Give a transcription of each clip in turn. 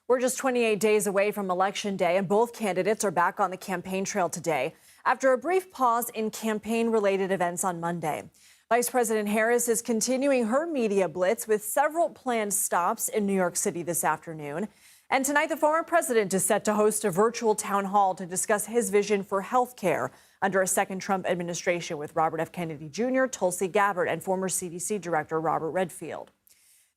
We're just 28 days away from Election Day, and both candidates are back on the campaign trail today after a brief pause in campaign-related events on Monday. Vice President Harris is continuing her media blitz with several planned stops in New York City this afternoon. And tonight, the former president is set to host a virtual town hall to discuss his vision for health care under a second Trump administration with Robert F. Kennedy Jr., Tulsi Gabbard, and former CDC Director Robert Redfield.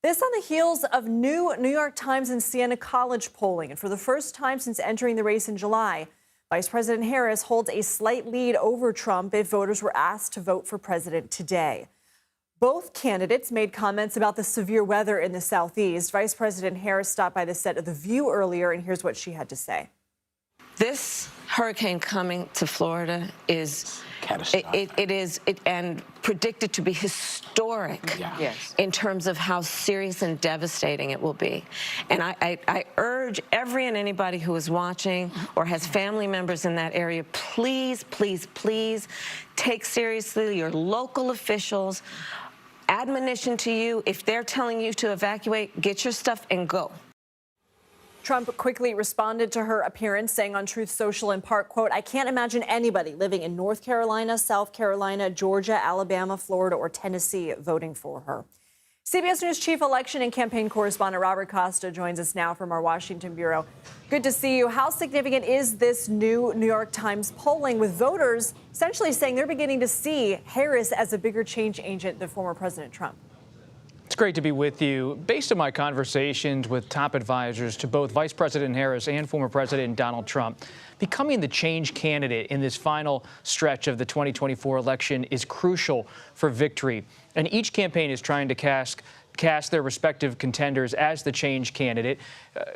This on the heels of new New York Times and Siena College polling. And for the first time since entering the race in July, Vice President Harris holds a slight lead over Trump if voters were asked to vote for president today. Both candidates made comments about the severe weather in the Southeast. Vice President Harris stopped by the set of The View earlier, and here's what she had to say. This hurricane coming to Florida is catastrophic. It is predicted to be historic in terms of how serious and devastating it will be. And I urge every and anybody who is watching or has family members in that area, please, please, please take seriously your local officials. Admonition to you, if they're telling you to evacuate, get your stuff and go. Trump quickly responded to her appearance, saying on Truth Social in part, quote, "I can't imagine anybody living in North Carolina, South Carolina, Georgia, Alabama, Florida, or Tennessee voting for her." CBS News chief election and campaign correspondent Robert Costa joins us now from our Washington bureau. Good to see you. How significant is this new New York Times polling with voters essentially saying they're beginning to see Harris as a bigger change agent than former President Trump? It's great to be with you. Based on my conversations with top advisors to both Vice President Harris and former President Donald Trump, becoming the change candidate in this final stretch of the 2024 election is crucial for victory. And each campaign is trying to cast their respective contenders as the change candidate.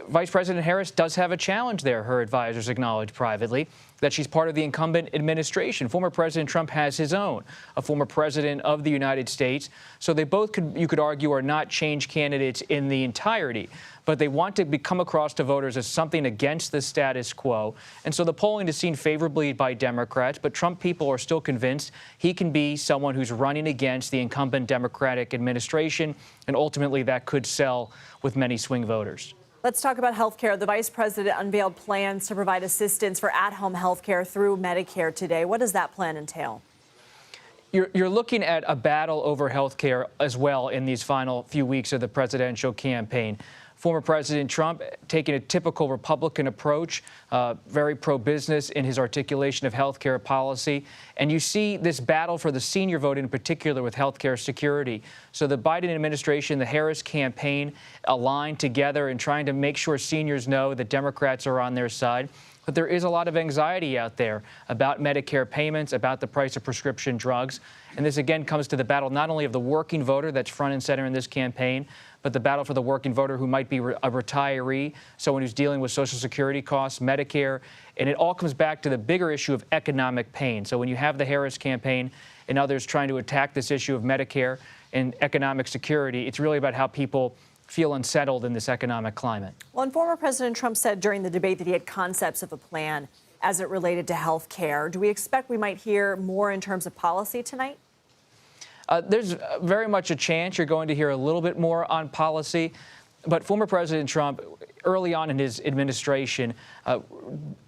Vice President Harris does have a challenge there, her advisors acknowledged privately, that she's part of the incumbent administration. Former President Trump has his own, a former president of the United States. So they both, you could argue, are not change candidates in the entirety, but they want to come across to voters as something against the status quo. And so the polling is seen favorably by Democrats, but Trump people are still convinced he can be someone who's running against the incumbent Democratic administration, and ultimately that could sell with many swing voters. Let's talk about health care. The vice president unveiled plans to provide assistance for at-home health care through Medicare today. What does that plan entail? You're looking at a battle over health care as well in these final few weeks of the presidential campaign. Former President Trump taking a typical Republican approach, very pro-business in his articulation of health care policy. And you see this battle for the senior vote in particular with health care security. So the Biden administration, the Harris campaign aligned together in trying to make sure seniors know that Democrats are on their side. But there is a lot of anxiety out there about Medicare payments, about the price of prescription drugs. And this, again, comes to the battle not only of the working voter that's front and center in this campaign, but the battle for the working voter who might be a retiree, someone who's dealing with Social Security costs, Medicare. And it all comes back to the bigger issue of economic pain. So when you have the Harris campaign and others trying to attack this issue of Medicare and economic security, it's really about how people feel unsettled in this economic climate. Well, and former President Trump said during the debate that he had concepts of a plan as it related to health care. Do we expect we might hear more in terms of policy tonight? There's very much a chance you're going to hear a little bit more on policy. But former President Trump, early on in his administration,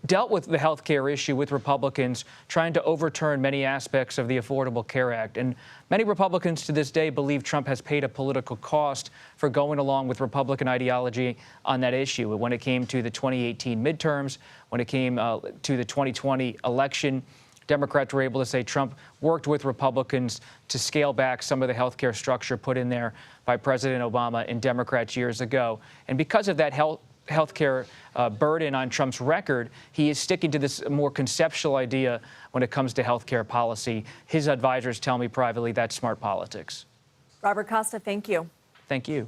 dealt with the health care issue with Republicans, trying to overturn many aspects of the Affordable Care Act. And many Republicans to this day believe Trump has paid a political cost for going along with Republican ideology on that issue. When it came to the 2018 midterms, when it came to the 2020 election, Democrats were able to say Trump worked with Republicans to scale back some of the health care structure put in there by President Obama and Democrats years ago. And because of that health care burden on Trump's record, he is sticking to this more conceptual idea when it comes to health care policy. His advisors tell me privately that's smart politics. Robert Costa, thank you. Thank you.